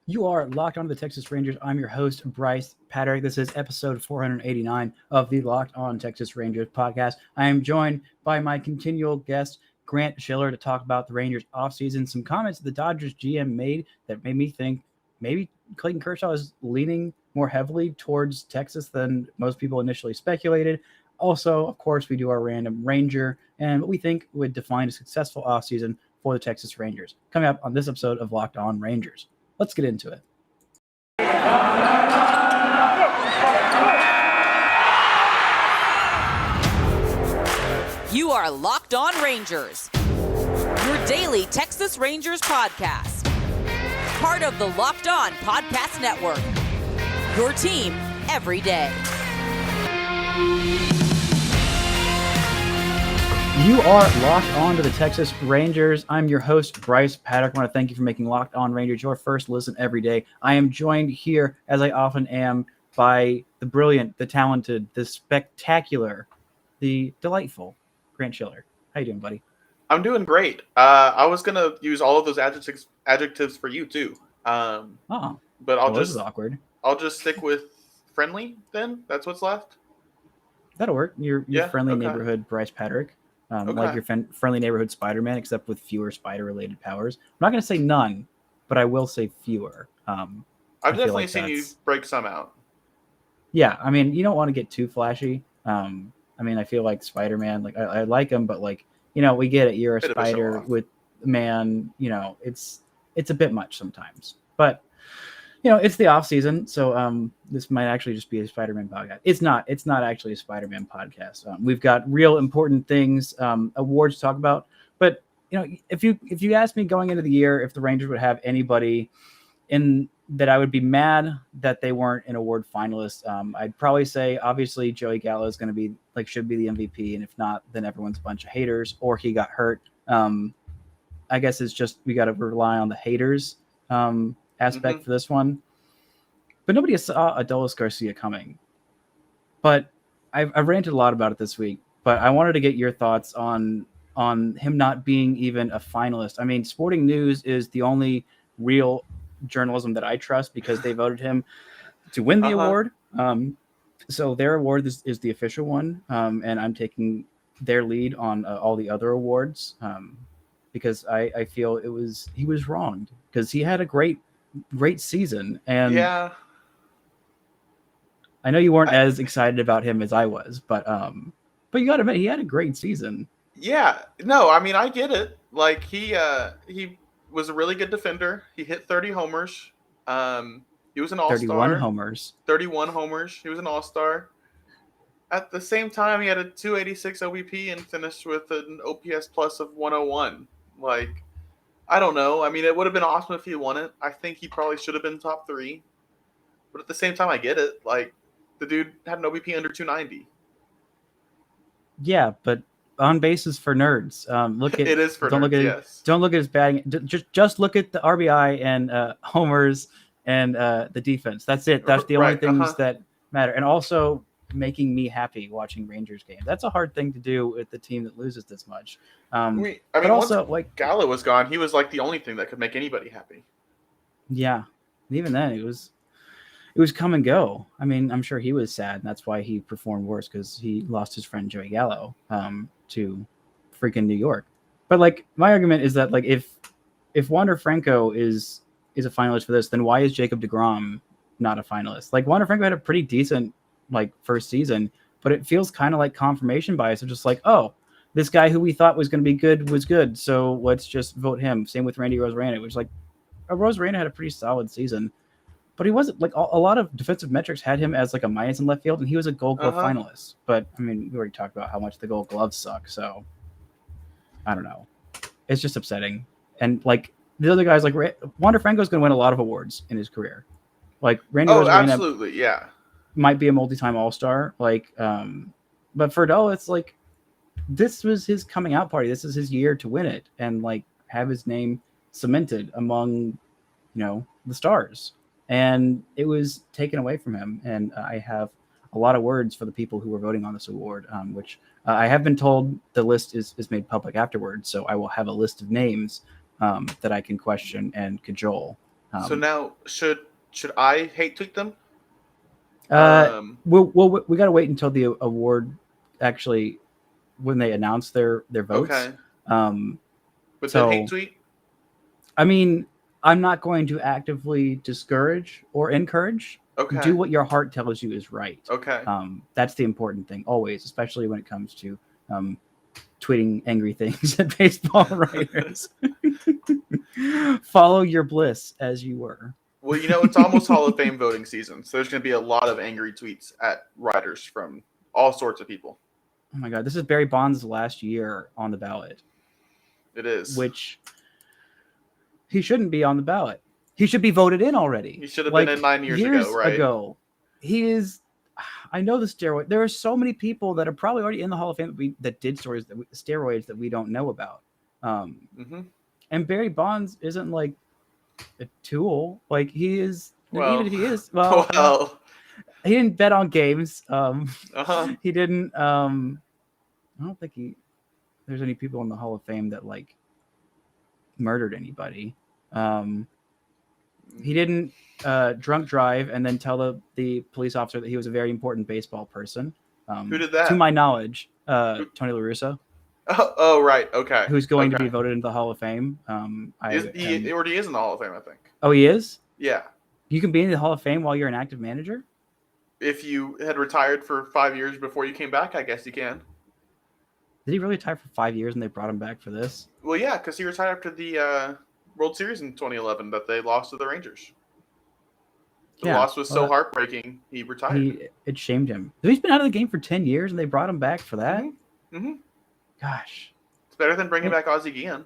You are locked on to the Texas Rangers. I'm your host, Brice Paterik. This is episode 489 of the Locked On Texas Rangers podcast. I am joined by my continual guest, Grant Schiller, to talk about the Rangers offseason. Some comments the Dodgers GM made that made me think maybe Clayton Kershaw is leaning more heavily towards Texas than most people initially speculated. Also, of course, we do our random Ranger and what we think would define a successful offseason for the Texas Rangers. Coming up on this episode of Locked On Rangers. Let's get into it. You are Locked On Rangers, your daily Texas Rangers podcast. Part of the Locked On Podcast Network, your team every day. You are locked on to the Texas Rangers. I'm your host, Brice Paterik. I want to thank you for making Locked On Rangers your first listen every day. I am joined here, as I often am, by the brilliant, the talented, the spectacular, the delightful Grant Schiller. How you doing, buddy? I'm doing great. I was going to use all of those adjectives for you, too. But this is awkward. I'll just stick with friendly, then? That's what's left? That'll work. Your friendly neighborhood Brice Paterik. Like your friendly neighborhood Spider-Man, except with fewer spider-related powers. I'm not going to say none, but I will say fewer. I've definitely seen you break some out. Yeah, I mean, you don't want to get too flashy. I mean, I feel like Spider-Man, like I like him, but like, we get it. You're a spider with man. It's a bit much sometimes. But it's the off season, so this might actually just be a Spider-Man podcast. It's not actually a Spider-Man podcast. We've got real important things, awards to talk about. But if you asked me going into the year if the Rangers would have anybody in that I would be mad that they weren't an award finalist, I'd probably say obviously Joey Gallo is going to be should be the MVP, and if not, then everyone's a bunch of haters or he got hurt. I guess it's just we got to rely on the haters. Aspect for this one, but nobody saw Adolis Garcia coming. But I've ranted a lot about it this week. But I wanted to get your thoughts on him not being even a finalist. I mean, Sporting News is the only real journalism that I trust because they voted him to win the award. So their award is the official one, and I'm taking their lead on all the other awards because I feel he was wronged because he had a great season, and yeah, I know you weren't as excited about him as I was, but you got to admit he had a great season. Yeah, no, I mean I get it. Like he was a really good defender. He hit 30 homers. He was an all-star. 31 homers. He was an all-star. At the same time, he had a 286 OBP and finished with an OPS plus of 101. Like, I don't know. I mean, it would have been awesome if he won it. I think he probably should have been top 3. But at the same time, I get it. Like, the dude had an OBP under 290. Yeah, but on bases for nerds. Look at it is for don't nerds. Look at yes. Don't look at his batting. Just look at the RBI and homers and the defense. That's it. That's the only things that matter. And also making me happy watching Rangers games. That's a hard thing to do with the team that loses this much. I mean, but also once Gallo was gone, he was like the only thing that could make anybody happy. Yeah, and even then, it was come and go. I mean, I'm sure he was sad, and that's why he performed worse because he lost his friend Joey Gallo to freaking New York. But like, my argument is that like if Wander Franco is a finalist for this, then why is Jacob deGrom not a finalist? Like Wander Franco had a pretty decent first season, but it feels kind of like confirmation bias of just like, oh, this guy who we thought was going to be good was good, so let's just vote him. Same with Randy Rosarena, which Rosarena had a pretty solid season, but he wasn't a lot of defensive metrics had him as a minus in left field, and he was a Gold Glove finalist. But I mean, we already talked about how much the Gold Gloves suck, so I don't know. It's just upsetting, and the other guys Wander Franco's going to win a lot of awards in his career. Randy Rosarena, absolutely, yeah. Might be a multi-time All-Star, but for Adele, it's this was his coming out party. This is his year to win it and have his name cemented among, the stars. And it was taken away from him. And I have a lot of words for the people who were voting on this award, which I have been told the list is made public afterwards. So I will have a list of names that I can question and cajole So now, should I hate tweet them? We got to wait until the award actually, when they announce their votes. Okay. But so, then hate tweet? I mean, I'm not going to actively discourage or encourage. Okay. Do what your heart tells you is right. Okay. That's the important thing always, especially when it comes to tweeting angry things at baseball writers. Follow your bliss as you were. Well, it's almost Hall of Fame voting season, so there's going to be a lot of angry tweets at writers from all sorts of people. Oh my God, this is Barry Bonds' last year on the ballot. It is. Which he shouldn't be on the ballot. He should be voted in already. He should have been in 9 years ago, right? He is. I know the steroid. There are so many people that are probably already in the Hall of Fame that did steroids that we don't know about. And Barry Bonds isn't like a tool. Like he is. Well, even if he is, well, he didn't bet on games. He didn't. I don't think there's any people in the Hall of Fame that like murdered anybody. He didn't drunk drive and then tell the police officer that he was a very important baseball person. Who did that? To my knowledge, Tony La Russa. Oh, right. Okay. Who's going to be voted into the Hall of Fame. He already is in the Hall of Fame, I think. Oh, he is? Yeah. You can be in the Hall of Fame while you're an active manager? If you had retired for 5 years before you came back, I guess you can. Did he really retire for 5 years and they brought him back for this? Well, yeah, because he retired after the World Series in 2011 that they lost to the Rangers. The loss was so heartbreaking, he retired. It shamed him. He's been out of the game for 10 years and they brought him back for that? Mm-hmm. Gosh. It's better than bringing back Ozzie Guillen,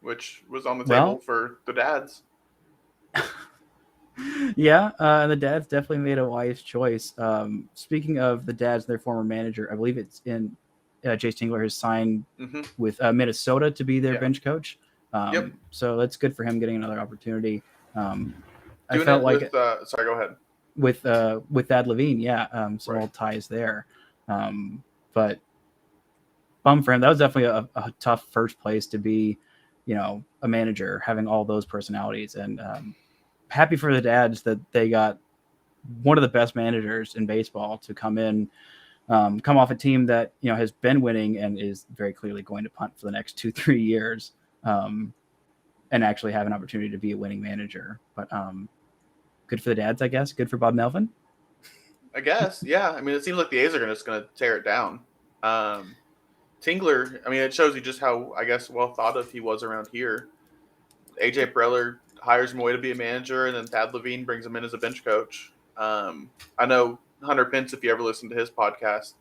which was on the table for the dads. Yeah, the dads definitely made a wise choice. Speaking of the dads and their former manager, I believe it's in Jayce Tingler has signed with Minnesota to be their bench coach. So that's good for him getting another opportunity. I felt like sorry, go ahead. With Thad Levine, all ties there. But bum for him. That was definitely a tough first place to be, a manager, having all those personalities. And happy for the dads that they got one of the best managers in baseball to come in, come off a team that, has been winning and is very clearly going to punt for the next 2-3 years, and actually have an opportunity to be a winning manager. But good for the dads, I guess. Good for Bob Melvin. I guess, yeah. I mean, it seems like the A's are just going to tear it down. Tingler, I mean, it shows you just how, I guess, well thought of he was around here. AJ Preller hires him away to be a manager, and then Thad Levine brings him in as a bench coach. I know Hunter Pence, if you ever listen to his podcast,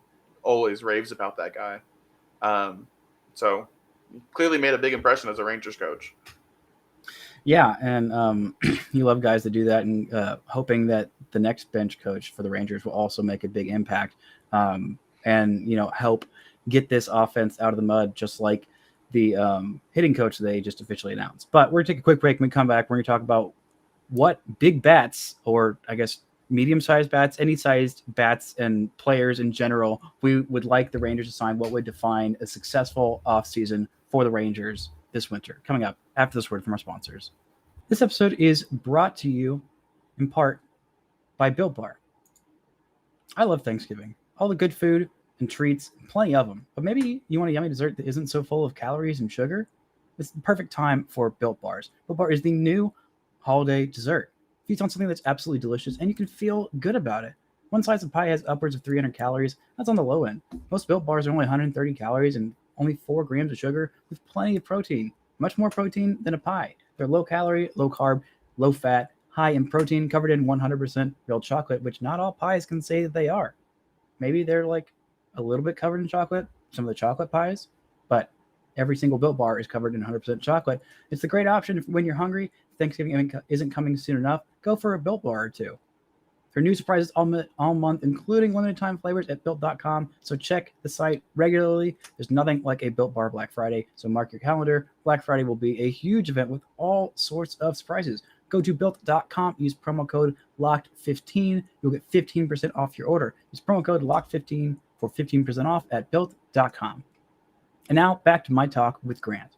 always raves about that guy. So he clearly made a big impression as a Rangers coach. Yeah, and you love guys that do that, and hoping that the next bench coach for the Rangers will also make a big impact, and help get this offense out of the mud, just like the hitting coach they just officially announced. But we're going to take a quick break. When we come back, we're going to talk about what big bats, or I guess medium-sized bats, any sized bats and players in general, we would like the Rangers to sign. What would define a successful offseason for the Rangers this winter? Coming up after this word from our sponsors. This episode is brought to you in part by Built Bar. I love Thanksgiving. All the good food and treats, plenty of them. But maybe you want a yummy dessert that isn't so full of calories and sugar? It's the perfect time for Built Bars. Built Bar is the new holiday dessert. Feeds on something that's absolutely delicious, and you can feel good about it. One slice of pie has upwards of 300 calories. That's on the low end. Most Built Bars are only 130 calories and only 4 grams of sugar with plenty of protein. Much more protein than a pie. They're low calorie, low carb, low fat, high in protein, covered in 100% real chocolate, which not all pies can say that they are. Maybe they're like a little bit covered in chocolate, some of the chocolate pies, but every single Built Bar is covered in 100% chocolate. It's a great option when you're hungry. If Thanksgiving isn't coming soon enough, go for a Built Bar or two. There are new surprises all month, including limited time flavors at Built.com. So check the site regularly. There's nothing like a Built Bar Black Friday. So mark your calendar. Black Friday will be a huge event with all sorts of surprises. Go to Built.com. Use promo code LOCKED15. You'll get 15% off your order. Use promo code LOCKED15 for 15% off at Built.com. And now back to my talk with Grant.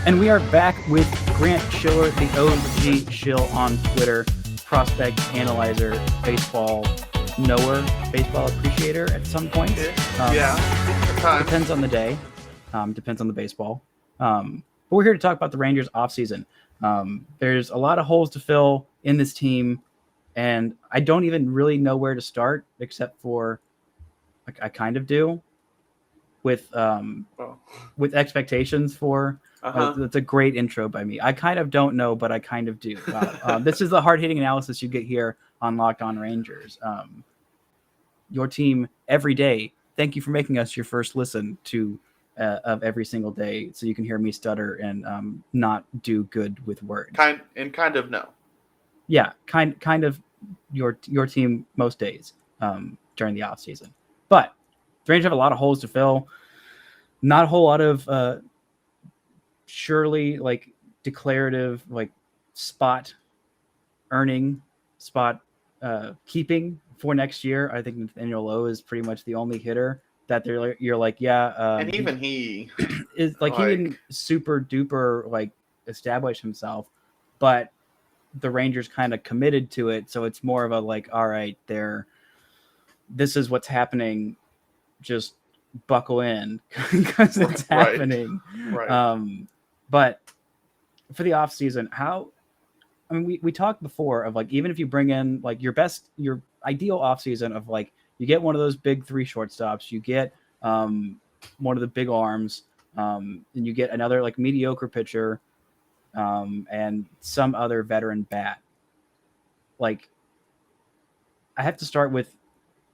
And we are back with Grant Schiller, the OG Shill on Twitter, prospect analyzer, baseball knower, baseball appreciator at some point. Depends on the day, depends on the baseball. But we're here to talk about the Rangers offseason. There's a lot of holes to fill in this team, and I don't even really know where to start, except for I kind of do with expectations for. That's a great intro by me. I kind of don't know, but I kind of do. This is the hard-hitting analysis you get here on Locked On Rangers. Your team every day. Thank you for making us your first listen to of every single day, so you can hear me stutter and not do good with words. Kind of no. Yeah, kind of your team most days during the off season. But the Rangers have a lot of holes to fill. Not a whole lot of surely like declarative like spot keeping for next year. I think Nathaniel Lowe is pretty much the only hitter that you're like, and even he is like he didn't super duper like establish himself, but the Rangers kind of committed to it, so it's more of a like, all right, this is what's happening, just buckle in because it's happening. Right. But for the off season, we talked before of like, even if you bring in like your ideal off season of like, you get one of those big 3 shortstops, you get one of the big arms, and you get another like mediocre pitcher, and some other veteran bat. Like, I have to start with,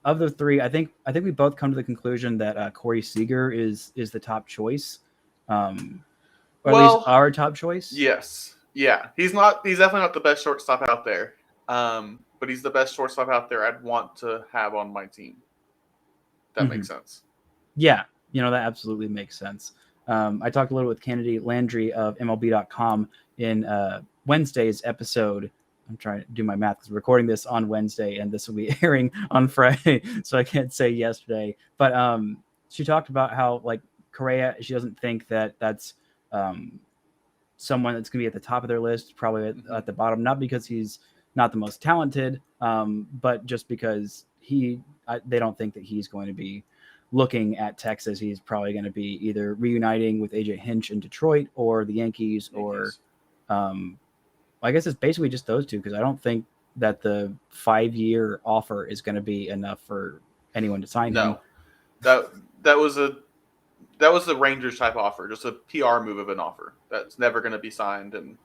of the 3, I think we both come to the conclusion that Corey Seager is the top choice, or at least our top choice. Yes, yeah, he's definitely not the best shortstop out there, but he's the best shortstop out there I'd want to have on my team. That makes sense. Yeah, that absolutely makes sense. I talked a little with Kennedy Landry of MLB.com in Wednesday's episode. I'm trying to do my math because we're recording this on Wednesday and this will be airing on Friday, so I can't say yesterday. But she talked about how like Correa, she doesn't think that that's someone that's going to be at the top of their list, probably at the bottom, not because he's not the most talented, but just because they don't think that he's going to be looking at Texas. He's probably going to be either reuniting with AJ Hinch in Detroit or the Yankees. Or I guess it's basically just those two, because I don't think that the 5-year offer is going to be enough for anyone to sign him. No, that was the Rangers type offer, just a PR move of an offer that's never going to be signed, and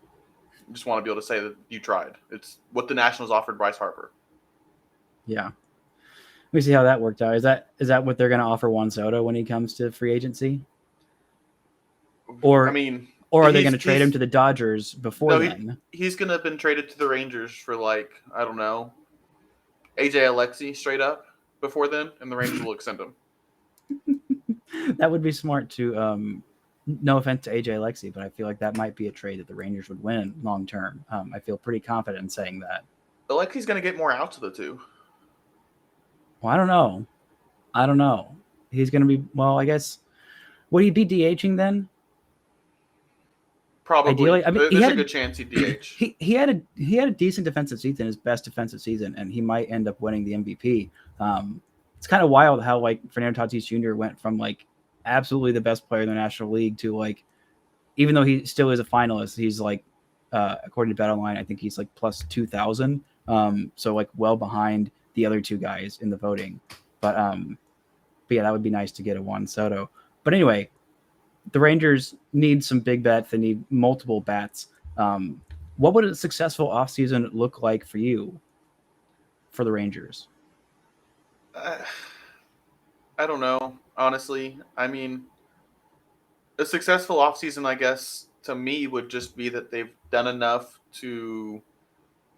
you just want to be able to say that you tried. It's what the Nationals offered Bryce Harper. Yeah. Let me see how that worked out. Is that what they're going to offer Juan Soto when he comes to free agency? Or are they going to trade him to the Dodgers before then? He's going to have been traded to the Rangers for like, I don't know, AJ Alexy straight up before then, and the Rangers will extend him. That would be smart to, no offense to AJ Alexy, but I feel like that might be a trade that the Rangers would win long term. I feel pretty confident in saying that. Alexy's going to get more outs of the two. Well, I don't know. He's going to be, well, I guess, would he be DHing then? Probably. Ideally, I mean, there's a good chance he'd DH. He had a decent defensive season, his best defensive season, and he might end up winning the MVP. It's kind of wild how like Fernando Tatis Jr. went from like absolutely the best player in the National League to like, even though he still is a finalist, he's like, according to BetOnline, I think he's like plus 2,000. So like well behind the other 2 guys in the voting. But yeah, that would be nice to get a Juan Soto. But anyway, the Rangers need some big bats. They need multiple bats. What would a successful offseason look like for you, for the Rangers? I don't know, honestly. I mean, a successful offseason, I guess, to me would just be that they've done enough to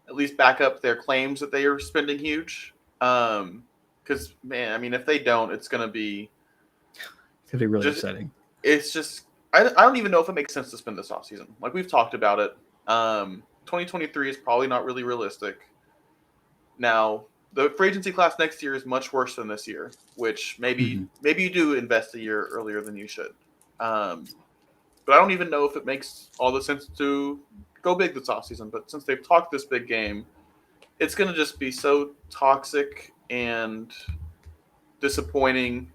at least back up their claims that they are spending huge. Because, man, I mean, if they don't, it's going to be really upsetting. It's just, I don't even know if it makes sense to spend this offseason. Like, we've talked about it. 2023 is probably not really realistic. Now, the free agency class next year is much worse than this year, which maybe you do invest a year earlier than you should. But But I don't even know if it makes all the sense to go big this offseason. But since they've talked this big game, it's going to just be so toxic and disappointing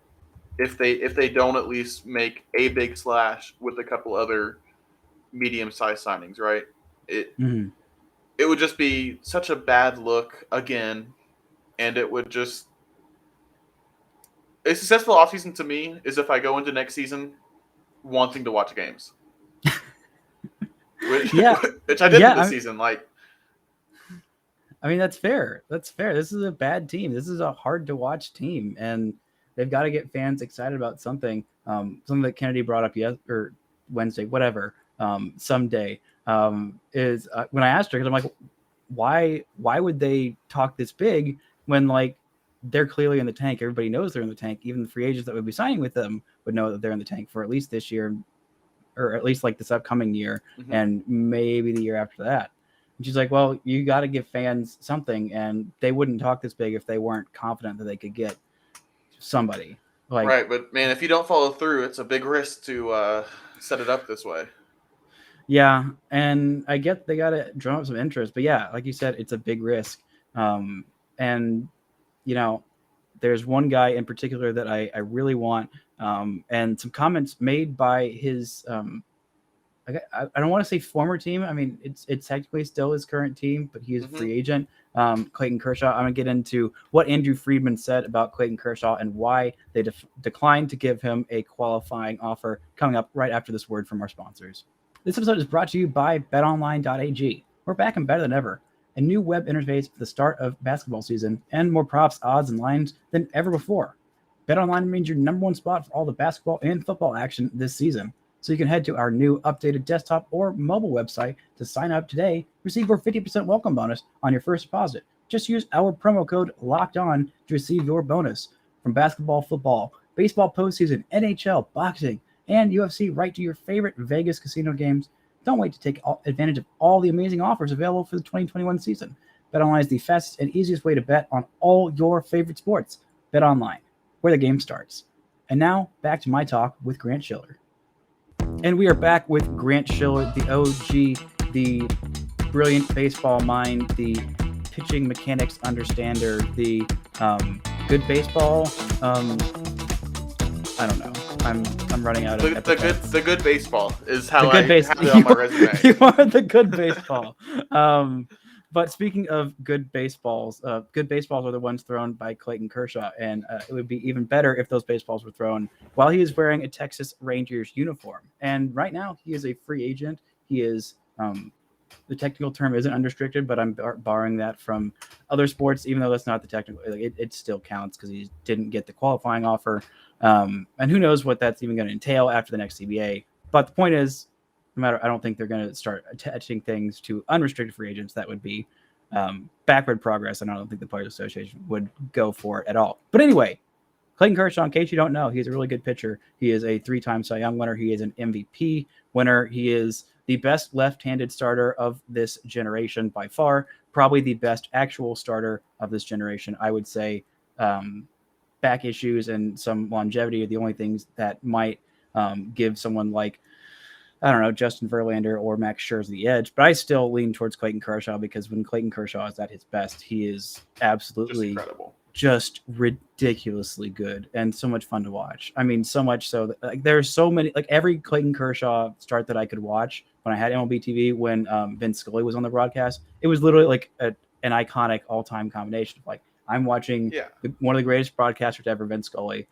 if they don't at least make a big splash with a couple other medium-sized signings, right? It would just be such a bad look again, and it would just a successful offseason to me is if I go into next season wanting to watch games. which I did this season. Like, I mean, that's fair. That's fair. This is a bad team. This is a hard to watch team, and they've got to get fans excited about something. Something that Kennedy brought up or Wednesday, whatever, someday, is when I asked her, because I'm like, why would they talk this big when, like, they're clearly in the tank? Everybody knows they're in the tank. Even the free agents that would be signing with them would know that they're in the tank for at least this year, or at least like this upcoming year, and maybe the year after that. And she's like, well, you got to give fans something, and they wouldn't talk this big if they weren't confident that they could get somebody. Like, right, but man, if you don't follow through, it's a big risk to set it up this way. Yeah, and I get they got to drum up some interest, but yeah, like you said, it's a big risk. And you know, there's one guy in particular that I really want, and some comments made by his I don't want to say former team. I mean, it's technically still his current team, but he is a free agent. Clayton Kershaw. I'm gonna get into what Andrew Friedman said about Clayton Kershaw and why they declined to give him a qualifying offer. Coming up right after this word from our sponsors. This episode is brought to you by BetOnline.ag. We're back and better than ever. A new web interface for the start of basketball season, and more props, odds, and lines than ever before. BetOnline remains your number one spot for all the basketball and football action this season. So you can head to our new updated desktop or mobile website to sign up today. Receive your 50% welcome bonus on your first deposit. Just use our promo code LOCKEDON to receive your bonus. From basketball, football, baseball postseason, NHL, boxing, and UFC, right to your favorite Vegas casino games. Don't wait to take advantage of all the amazing offers available for the 2021 season. BetOnline is the fastest and easiest way to bet on all your favorite sports. BetOnline, where the game starts. And now, back to my talk with Grant Schiller. And we are back with Grant Schiller, the OG, the brilliant baseball mind, the pitching mechanics understander, the good baseball. I don't know. I'm running out of the good baseball is how I have it on my resume. You are the good baseball. But speaking of good baseballs are the ones thrown by Clayton Kershaw, and it would be even better if those baseballs were thrown while he is wearing a Texas Rangers uniform. And right now, he is a free agent. He is the technical term isn't unrestricted, but I'm borrowing that from other sports, even though that's not the technical. It still counts because he didn't get the qualifying offer. And who knows what that's even going to entail after the next CBA. But the point is, I don't think they're going to start attaching things to unrestricted free agents. That would be backward progress, and I don't think the Players Association would go for it at all. But anyway, Clayton Kershaw, in case you don't know, he's a really good pitcher. He is a 3-time Cy Young winner. He is an MVP winner. He is the best left-handed starter of this generation by far, probably the best actual starter of this generation. I would say back issues and some longevity are the only things that might give someone like, I don't know, Justin Verlander or Max Scherzer the edge, but I still lean towards Clayton Kershaw because when Clayton Kershaw is at his best, he is absolutely just incredible, just ridiculously good and so much fun to watch. I mean, so much so that like there's so many, like every Clayton Kershaw start that I could watch when I had MLB TV, when Vince Scully was on the broadcast, it was literally like an iconic all-time combination of like, I'm watching one of the greatest broadcasters ever, Vince Scully,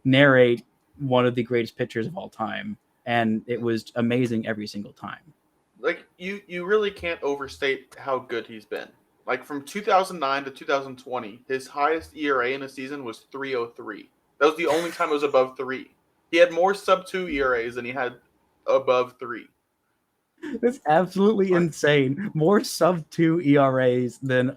narrate one of the greatest pitchers of all time. And it was amazing every single time. Like, you really can't overstate how good he's been. Like, from 2009 to 2020, his highest ERA in a season was 3.03. That was the only time it was above 3. He had more sub-2 ERAs than he had above 3. That's absolutely insane. More sub-2 ERAs than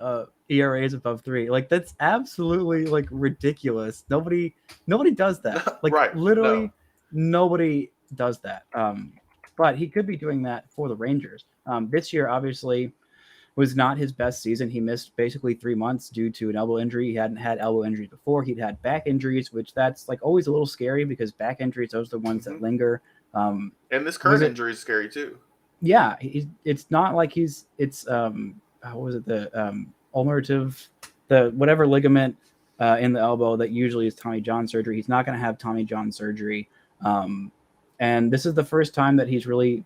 ERAs above 3. Like, that's absolutely, like, ridiculous. Nobody does that. Like, right. Literally, nobody does that. But he could be doing that for the Rangers. This year, obviously, was not his best season. He missed basically 3 months due to an elbow injury. He hadn't had elbow injuries before. He'd had back injuries, which that's like always a little scary because back injuries, those are the ones that linger. And this current injury is scary too. Yeah, it's not like it's how was it, the ulcerative, the whatever ligament in the elbow that usually is Tommy John surgery. He's not going to have Tommy John surgery, and this is the first time that he's really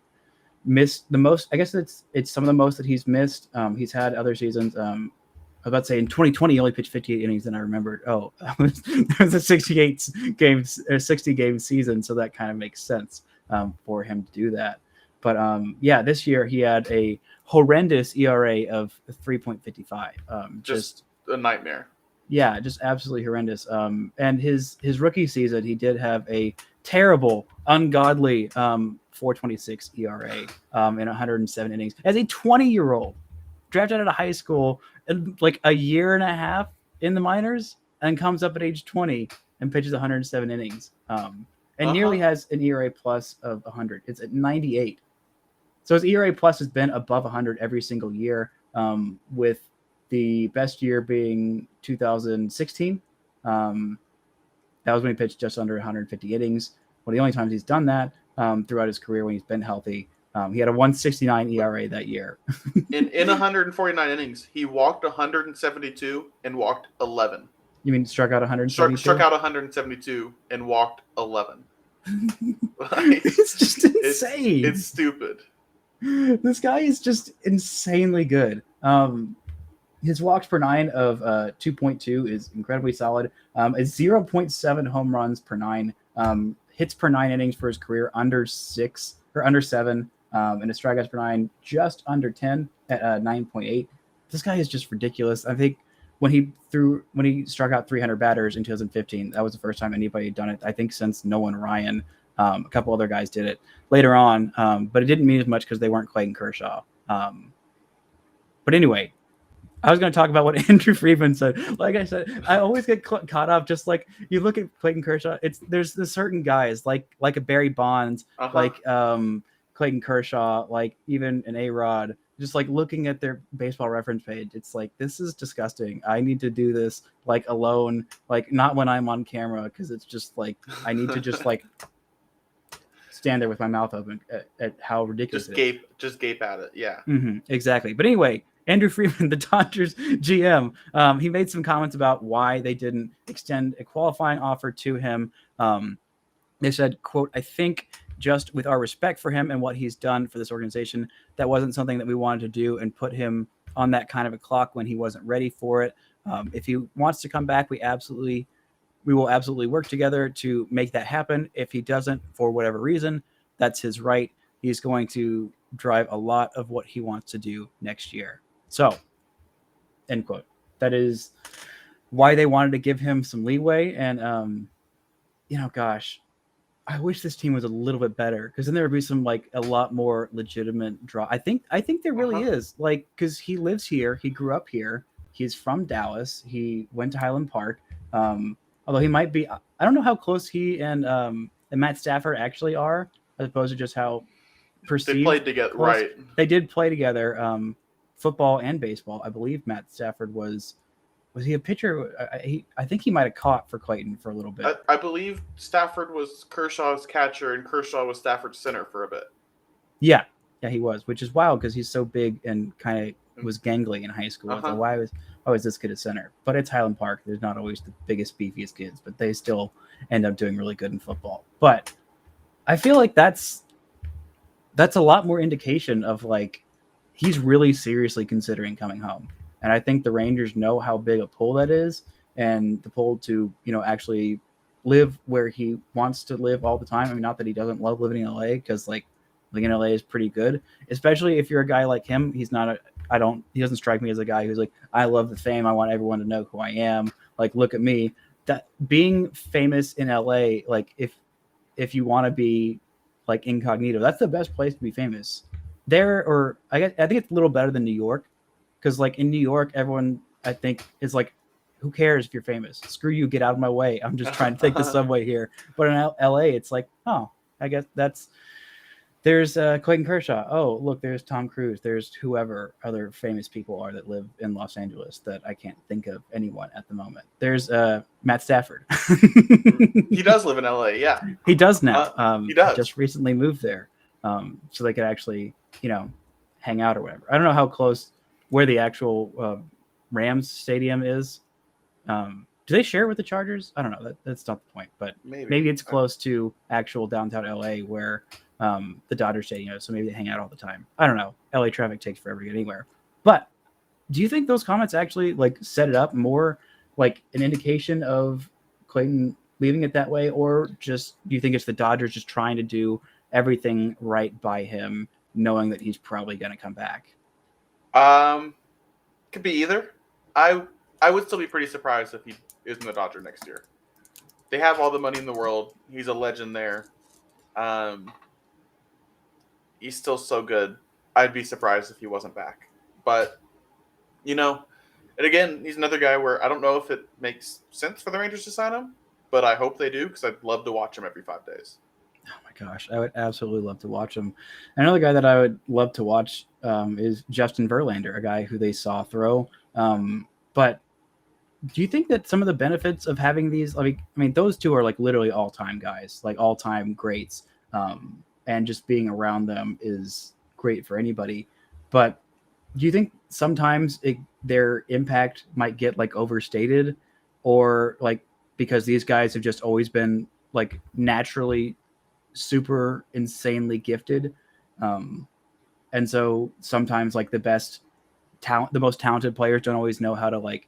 missed the most. I guess it's some of the most that he's missed. He's had other seasons. I was about to say in 2020 he only pitched 58 innings, and I remembered, there was a 60 game season, so that kind of makes sense for him to do that. But this year he had a horrendous ERA of 3.55. Just a nightmare. Yeah, just absolutely horrendous. And his rookie season, he did have a terrible, ungodly 4.26 ERA in 107 innings as a 20-year-old drafted out of high school in like a year and a half in the minors, and comes up at age 20 and pitches 107 innings. And nearly has an ERA plus of 100. It's at 98. So his ERA plus has been above 100 every single year, with the best year being 2016. That was when he pitched just under 150 innings. One of the only times he's done that throughout his career when he's been healthy. He had a 1.69 ERA that year. in 149 innings, he walked 172 and walked 11. You mean struck out 172? Struck out 172 and walked 11. It's just insane. It's stupid. This guy is just insanely good. His walks per nine of 2.2 is incredibly solid. It's 0.7 home runs per nine. Hits per 9 innings for his career under 6 or under 7. And his strikeouts per 9 just under 10 at 9.8. This guy is just ridiculous. I think when he struck out 300 batters in 2015, that was the first time anybody had done it. I think since Nolan Ryan. A couple other guys did it later on, but it didn't mean as much because they weren't Clayton Kershaw. But anyway, I was going to talk about what Andrew Friedman said. Like I said, I always get caught up. Just like you look at Clayton Kershaw, there's certain guys like a Barry Bonds, like Clayton Kershaw, like even an A-Rod. Just like looking at their baseball reference page, it's like, this is disgusting. I need to do this like alone, like not when I'm on camera, because it's just like I need to just like stand there with my mouth open at how ridiculous it is. Just gape at it. Yeah. Mm-hmm, exactly. But anyway, Andrew Friedman, the Dodgers GM, he made some comments about why they didn't extend a qualifying offer to him. They said, quote, "I think just with our respect for him and what he's done for this organization, that wasn't something that we wanted to do and put him on that kind of a clock when he wasn't ready for it. If he wants to come back, we will absolutely work together to make that happen. If he doesn't, for whatever reason, that's his right. He's going to drive a lot of what he wants to do next year." So, end quote. That is why they wanted to give him some leeway. And, gosh, I wish this team was a little bit better, because then there would be some like a lot more legitimate draw. I think there really is, like, because he lives here. He grew up here. He's from Dallas. He went to Highland Park. Although he might be, I don't know how close he and Matt Stafford actually are, as opposed to just how perceived. They played together, close. Right? They did play together, football and baseball. I believe Matt Stafford was he a pitcher? I think he might have caught for Clayton for a little bit. I believe Stafford was Kershaw's catcher and Kershaw was Stafford's center for a bit. Yeah, he was, which is wild because he's so big and kind of was gangly in high school. So why was this kid a center? But it's Highland Park. There's not always the biggest, beefiest kids, but they still end up doing really good in football. But I feel like that's a lot more indication of like he's really seriously considering coming home. And I think the Rangers know how big a pull that is, and the pull to, actually live where he wants to live all the time. I mean, not that he doesn't love living in LA, because like living in LA is pretty good, especially if you're a guy like him. He doesn't strike me as a guy who's like, I love the fame. I want everyone to know who I am. Like, look at me. That being famous in LA, like if you want to be like incognito, that's the best place to be famous there. Or I think it's a little better than New York. Because like in New York, everyone I think is like, who cares if you're famous? Screw you, get out of my way. I'm just trying to take the subway here. But in LA, it's like, oh, I guess that's There's Clayton Kershaw. Oh, look, there's Tom Cruise. There's whoever other famous people are that live in Los Angeles that I can't think of anyone at the moment. There's Matt Stafford. He does live in LA, yeah. He does now. He does. Just recently moved there, so they could actually, hang out or whatever. I don't know how close where the actual Rams stadium is. Do they share it with the Chargers? I don't know. That's not the point, but maybe it's close to actual downtown LA where the Dodgers stadium is, so maybe they hang out all the time. I don't know. LA traffic takes forever to get anywhere. But do you think those comments actually like set it up more like an indication of Clayton leaving it that way, or just do you think it's the Dodgers just trying to do everything right by him, knowing that he's probably going to come back? Could be either. I would still be pretty surprised if he isn't a Dodger next year. They have all the money in the world. He's a legend there. He's still so good. I'd be surprised if he wasn't back. But, and again, he's another guy where I don't know if it makes sense for the Rangers to sign him, but I hope they do because I'd love to watch him every 5 days. Oh, my gosh. I would absolutely love to watch him. Another guy that I would love to watch is Justin Verlander, a guy who they saw throw. But do you think that some of the benefits of having these, those two are like literally all-time guys, like all-time greats. And just being around them is great for anybody. But do you think sometimes their impact might get like overstated, or like because these guys have just always been like naturally super insanely gifted? And so sometimes like the best talent, the most talented players don't always know how to like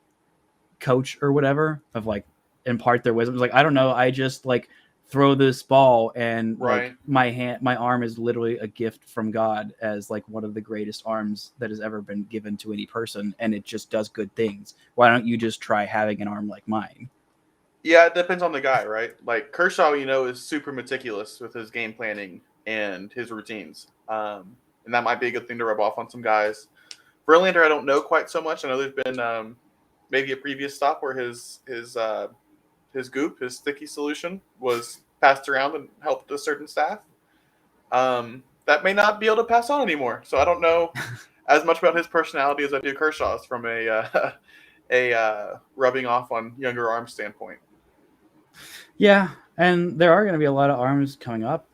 coach or whatever of like impart their wisdom. It's like, I don't know. I just like throw this ball and right. Like my arm is literally a gift from God as like one of the greatest arms that has ever been given to any person. And it just does good things. Why don't you just try having an arm like mine? Yeah, it depends on the guy, right? Like Kershaw, is super meticulous with his game planning and his routines. And that might be a good thing to rub off on some guys. Verlander, I don't know quite so much. I know there's been maybe a previous stop where his goop, his sticky solution, was passed around and helped a certain staff. That may not be able to pass on anymore. So I don't know as much about his personality as I do Kershaw's from a rubbing off on younger arm standpoint. Yeah, and there are going to be a lot of arms coming up.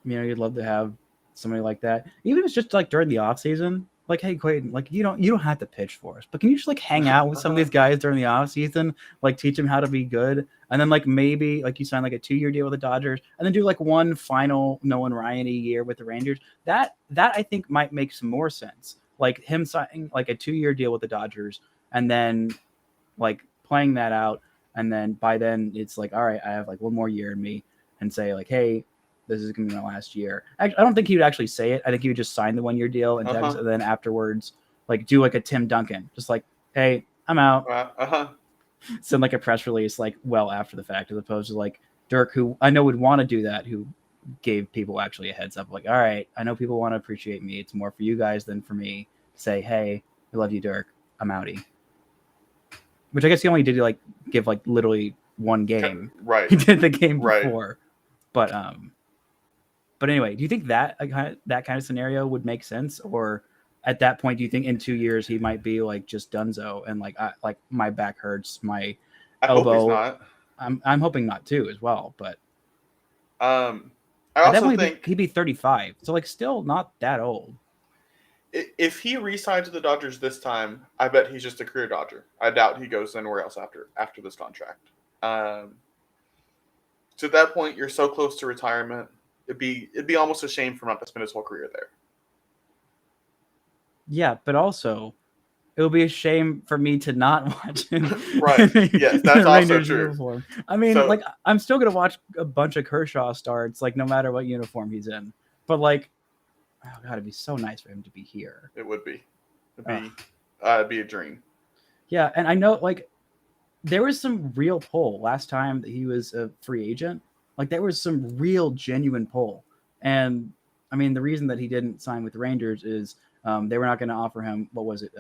You'd love to have somebody like that, even if it's just like during the off season. Like, hey, Clayton, like you don't have to pitch for us, but can you just like hang out with some of these guys during the off season, like teach them how to be good, and then like maybe like you sign like a 2-year deal with the Dodgers, and then do like one final Nolan Ryan-y year with the Rangers. That I think might make some more sense. Like him signing like a 2-year deal with the Dodgers, and then like playing that out, and then by then it's like, all right, I have like one more year in me, and say like, hey, this is going to be my last year. I don't think he would actually say it. I think he would just sign the 1-year deal and text, and then afterwards, like do like a Tim Duncan, just like, hey, I'm out. Send like a press release, like well after the fact, as opposed to like Dirk, who I know would want to do that, who gave people actually a heads up, like, all right, I know people want to appreciate me. It's more for you guys than for me. Say, hey, I love you, Dirk. I'm outie. Which I guess he only did like give like literally one game. Right. He did the game before, But anyway, do you think that that kind of scenario would make sense, or at that point, do you think in 2 years he might be like just donezo and like my back hurts, my elbow? I hope he's not. I'm hoping not too as well, but I also think he'd be 35, so like still not that old. If he re-signs to the Dodgers this time, I bet he's just a career Dodger. I doubt he goes anywhere else after this contract. So at that point, you're so close to retirement. It'd be almost a shame for him not to spend his whole career there. Yeah, but also it would be a shame for me to not watch him. Right. Yes, that's also true. Uniform. I mean, like I'm still gonna watch a bunch of Kershaw starts, like no matter what uniform he's in. But like, oh god, it'd be so nice for him to be here. It would be. It'd be a dream. Yeah, and I know like there was some real pull last time that he was a free agent. Like there was some real genuine pull. And I mean, the reason that he didn't sign with the Rangers is they were not going to offer him, what was it,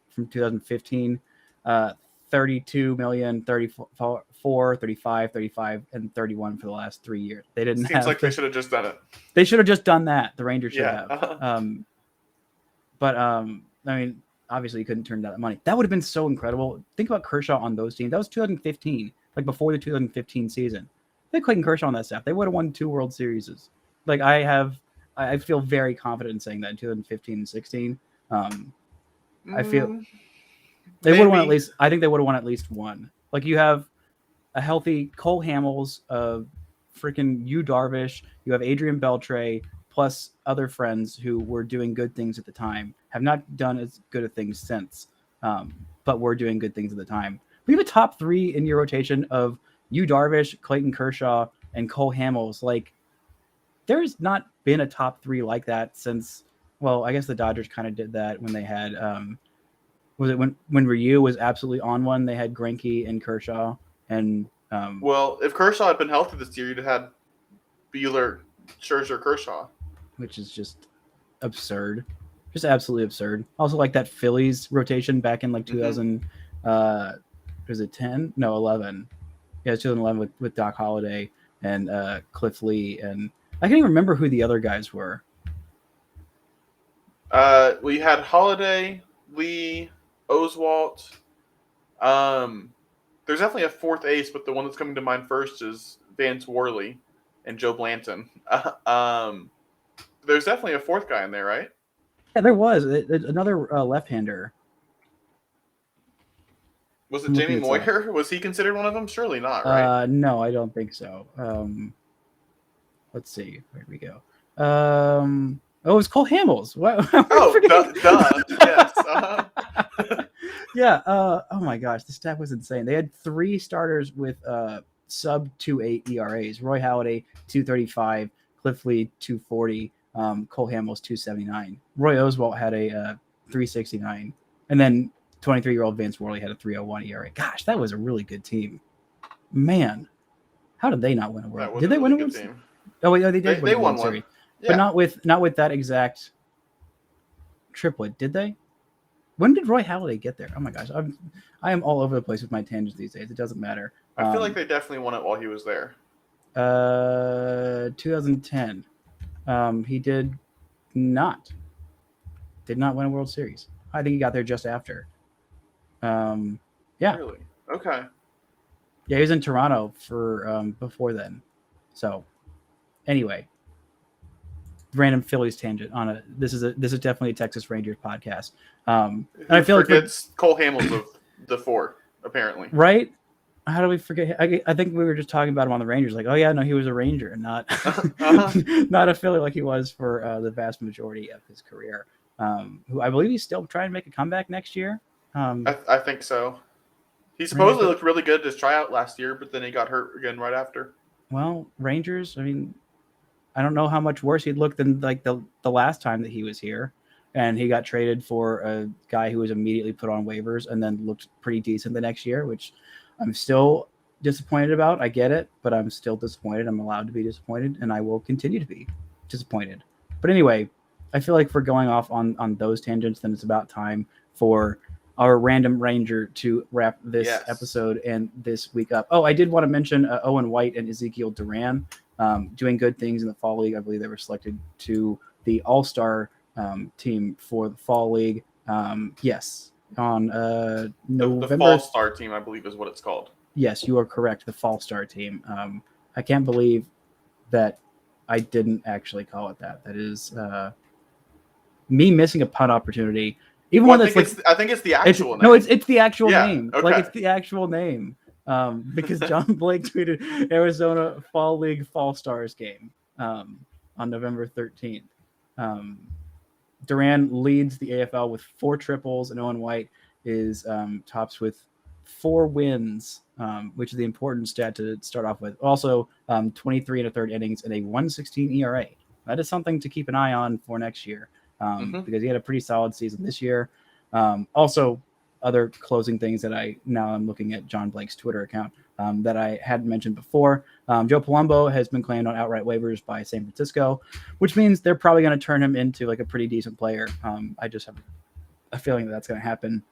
from 2015, 32 million, 34, 35, 35, and 31 for the last 3 years. They didn't Seems like they should have just done it. They should have just done that. The Rangers should have. Uh-huh. I mean, obviously you couldn't turn down that money. That would have been so incredible. Think about Kershaw on those teams. That was 2015, like before the 2015 season. They had Clayton Kershaw on that staff. They would have won 2 World Series. Like I feel very confident in saying that in 2015 and 16. I feel they would have won at least. I think they would have won at least one. Like you have a healthy Cole Hamels, freaking Yu Darvish. You have Adrian Beltre, plus other friends who were doing good things at the time. Have not done as good of things since, but were doing good things at the time. We have a top 3 in your rotation of Yu Darvish, Clayton Kershaw, and Cole Hamels. Like, there's not been a top 3 like that since. Well, I guess the Dodgers kind of did that when they had. Was it when Ryu was absolutely on one? They had Greinke and Kershaw, and well, if Kershaw had been healthy this year, you'd have had Buehler, Scherzer, Kershaw, which is just absurd, just absolutely absurd. Also, like that Phillies rotation back in like 2000, was it 10? No, 11. Yeah, it was 2011 with Doc Holliday and Cliff Lee, and I can't even remember who the other guys were. Well, you had Holliday, Lee, Oswalt. There's definitely a 4th ace, but the one that's coming to mind first is Vance Worley and Joe Blanton. There's definitely a 4th guy in there, right? Yeah, there was another left-hander. Was it Jamie Moyer? Was he considered one of them? Surely not, right? No, I don't think so. Let's see. Where we go? It was Cole Hamels. Yes. Yeah. Oh my gosh, the stat was insane. They had 3 starters with sub 2.8 ERAs. Roy Halladay 2.35, Cliff Lee 2.40, Cole Hamels 2.79. Roy Oswalt had a 3.69, and then 23-year-old Vance Worley had a 3.01 ERA. Gosh, that was a really good team. Man, how did they not win a World? Did they win a World Series? Oh wait, no, they did. They won one series, yeah. But not with that exact triplet, did they? When did Roy Halladay get there? Oh my gosh, I am all over the place with my tangents these days. It doesn't matter. I feel like they definitely won it while he was there. 2010. He did not win a World Series. I think he got there just after. Yeah. Really? Okay. Yeah, he was in Toronto for before then. So, anyway, random Phillies tangent on a. This is definitely a Texas Rangers podcast. And I feel like it's Cole Hamels of the 4, apparently. Right? How do we forget? I think we were just talking about him on the Rangers. Like, oh yeah, no, he was a Ranger and not not a Philly like he was for the vast majority of his career. Who I believe he's still trying to make a comeback next year. I think so. He supposedly looked really good at his tryout last year, but then he got hurt again right after. Well, Rangers, I mean, I don't know how much worse he'd look than like the last time that he was here. And he got traded for a guy who was immediately put on waivers and then looked pretty decent the next year, which I'm still disappointed about. I get it, but I'm still disappointed. I'm allowed to be disappointed, and I will continue to be disappointed. But anyway, I feel like if we're going off on those tangents, then it's about time for our random Ranger to wrap this episode and this week up. Oh, I did want to mention Owen White and Ezekiel Duran doing good things in the Fall League. I believe they were selected to the All-Star team for the Fall League. Yes, on November. The Fall Star team, I believe, is what it's called. Yes, you are correct. The Fall Star team. I can't believe that I didn't actually call it that. That is me missing a punt opportunity. Even one that's I think it's the actual name. No, it's the actual name. Okay. Like, it's the actual name. Because John Blake tweeted Arizona Fall League Fall Stars game on November 13th. Duran leads the AFL with 4 triples, and Owen White is tops with 4 wins, which is the important stat to start off with. Also, 23 1/3 innings and a 1.16 ERA. That is something to keep an eye on for next year, because he had a pretty solid season this year. Also, other closing things that I'm looking at John Blake's Twitter account that I hadn't mentioned before. Joe Palumbo has been claimed on outright waivers by San Francisco, which means they're probably going to turn him into like a pretty decent player. I just have a feeling that's going to happen.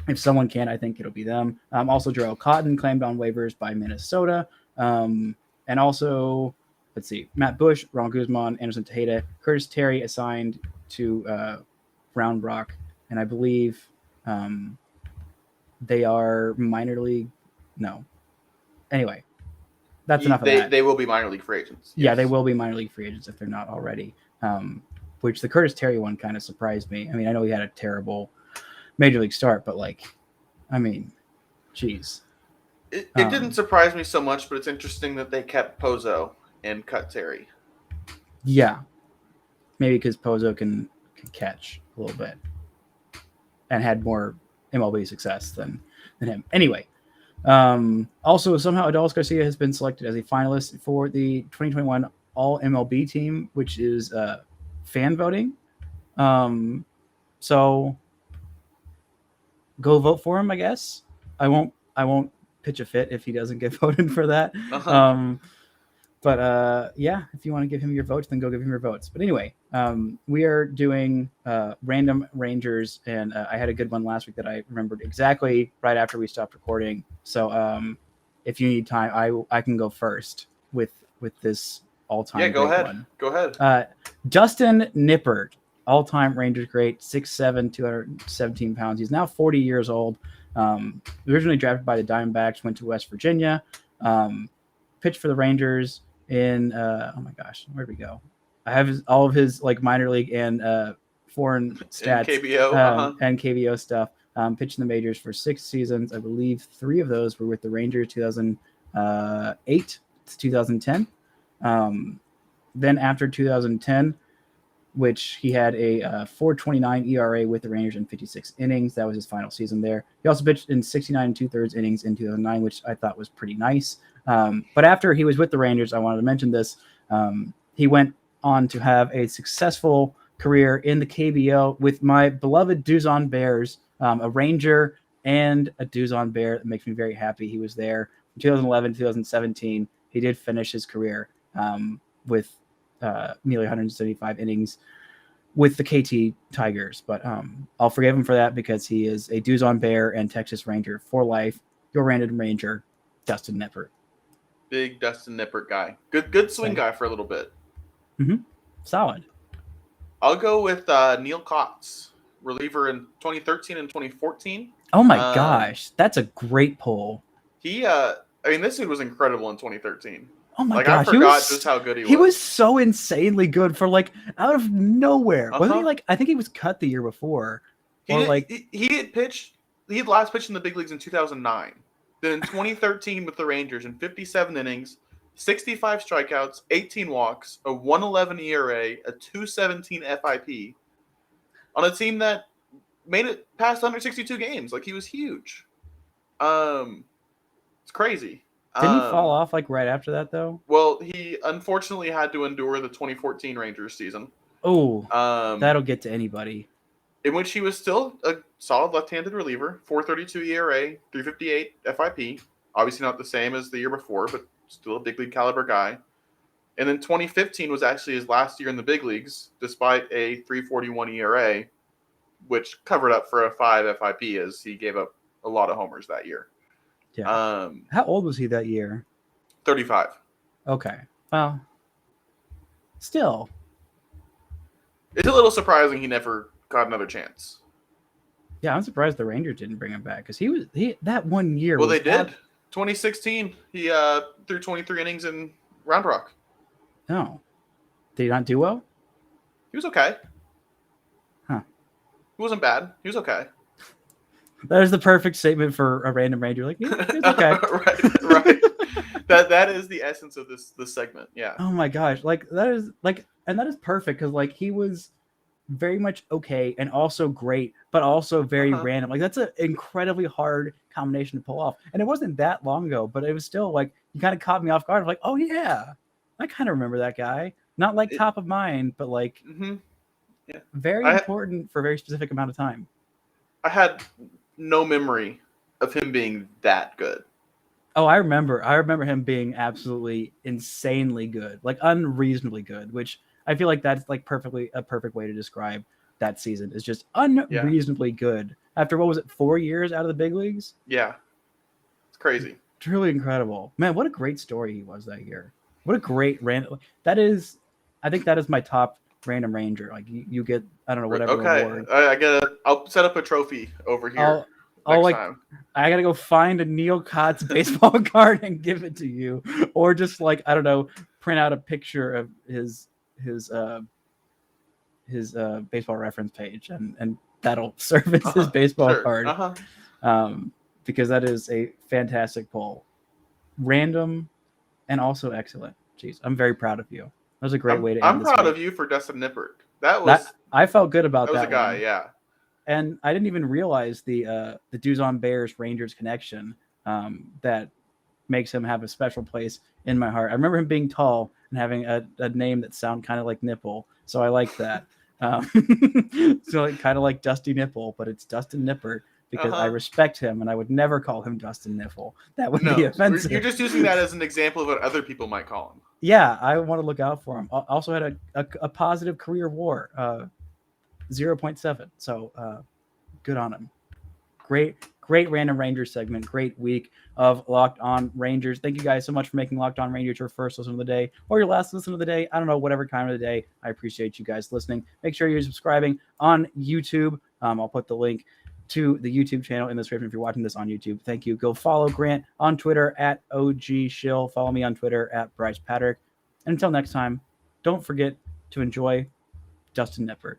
If someone can, I think it'll be them. Also, Jarrell Cotton claimed on waivers by Minnesota. And also, let's see, Matt Bush, Ron Guzman, Anderson Tejeda, Curtis Terry assigned to Round Rock. And I believe they are minor league. No. Anyway, that's enough of that. They will be minor league free agents. Yes. Yeah, they will be minor league free agents if they're not already. Which the Curtis Terry one kind of surprised me. I mean, I know he had a terrible major league start, but geez. It didn't surprise me so much, but it's interesting that they kept Pozo and cut Terry. Yeah. Maybe because Pozo can catch a little bit and had more MLB success than him. Anyway, also somehow Adolis Garcia has been selected as a finalist for the 2021 All MLB team, which is fan voting. So go vote for him, I guess. I won't pitch a fit if he doesn't get voted for that. But yeah, if you want to give him your votes, then go give him your votes. But anyway, we are doing random Rangers, and I had a good one last week that I remembered exactly right after we stopped recording. So if you need time, I can go first with this all-time. Yeah, go ahead. One. Go ahead. Dustin Nippert, all-time Rangers great, 6'7", 217 pounds. He's now 40 years old. Originally drafted by the Diamondbacks, went to West Virginia, pitched for the Rangers in oh my gosh, where'd we go? I have all of his minor league and foreign stats and KBO stuff. Pitched in the majors for 6 seasons. I believe 3 of those were with the Rangers, 2008 to 2010. Then after 2010, which he had a 4.29 ERA with the Rangers in 56 innings. That was his final season there. He also pitched in 69 2/3 innings in 2009, which I thought was pretty nice. But after he was with the Rangers, I wanted to mention this. He went on to have a successful career in the KBO with my beloved Duzon Bears, a Ranger and a Duzon Bear. That makes me very happy. He was there in 2011, 2017. He did finish his career with nearly 175 innings with the KT Tigers. But I'll forgive him for that because he is a Duzon Bear and Texas Ranger for life. Your random Ranger, Dustin Nippert. Big Dustin Nippert guy. Good swing guy for a little bit. Mm-hmm. Solid. I'll go with Neil Kotz, reliever in 2013 and 2014. Oh my gosh, that's a great pull. He, this dude was incredible in 2013. Oh my gosh, I forgot just how good he was. He was so insanely good for out of nowhere. Wasn't he I think he was cut the year before. He had last pitched in the big leagues in 2009. Then in 2013 with the Rangers in 57 innings, 65 strikeouts, 18 walks, a 1.11 ERA, a 2.17 FIP on a team that made it past 162 games. He was huge. It's crazy. Didn't he fall off right after that though? Well, he unfortunately had to endure the 2014 Rangers season. Oh, that'll get to anybody. In which he was still a solid left-handed reliever, 4.32 ERA, 3.58 FIP. Obviously not the same as the year before, but still a big league caliber guy. And then 2015 was actually his last year in the big leagues, despite a 3.41 ERA, which covered up for a 5 FIP as he gave up a lot of homers that year. Yeah. How old was he that year? 35. Okay. Well, still. It's a little surprising he never got another chance. Yeah, I'm surprised the Rangers didn't bring him back because he that 1 year. Well, they did. 2016, he threw 23 innings in Round Rock. No. Did he not do well? He was okay. Huh. He wasn't bad. He was okay. That is the perfect statement for a random Ranger. Yeah, it's okay. right. That is the essence of this segment. Yeah. Oh my gosh. That is perfect because he was very much okay and also great, but also very random. That's an incredibly hard combination to pull off. And it wasn't that long ago, but it was still you kind of caught me off guard. I'm oh yeah, I kind of remember that guy. Not top of mind, but very important for a very specific amount of time. I had no memory of him being that good. Oh, I remember him being absolutely insanely good, unreasonably good, which I feel that's a perfect way to describe that season is just unreasonably good. after what was it, 4 years out of the big leagues? Yeah, it's crazy. Truly incredible, man. What a great story he was that year. What a great random. I think that is my top random Ranger. Like you get, I don't know, whatever award. I'll set up a trophy over here. Time. I gotta go find a Neil Cott's baseball card and give it to you, or just like, I don't know, print out a picture of his baseball reference page, and that'll serve as his baseball card. Because that is a fantastic poll, random, and also excellent. Jeez, I'm very proud of you. That was a great way to end I'm this proud week. of you for Dustin Nippert. I felt good about that. That was a guy, one. Yeah. And I didn't even realize the Duzon Bears Rangers connection that makes him have a special place in my heart. I remember him being tall and having a name that sounded kind of like nipple, so I like that. So kind of like Dusty Nipple, but it's Dustin Nippert because I respect him, and I would never call him Dustin Nipple. That would be offensive. You're just using that as an example of what other people might call him. Yeah, I want to look out for him. Also had a positive career WAR, 0.7. So good on him. Great Random Rangers segment. Great week of Locked On Rangers. Thank you guys so much for making Locked On Rangers your first listen of the day or your last listen of the day. I don't know, whatever time of the day. I appreciate you guys listening. Make sure you're subscribing on YouTube. I'll put the link to the YouTube channel in the description if you're watching this on YouTube. Thank you. Go follow Grant on Twitter at OGShill. Follow me on Twitter at Brice Paterik. And until next time, don't forget to enjoy Dustin Nippert.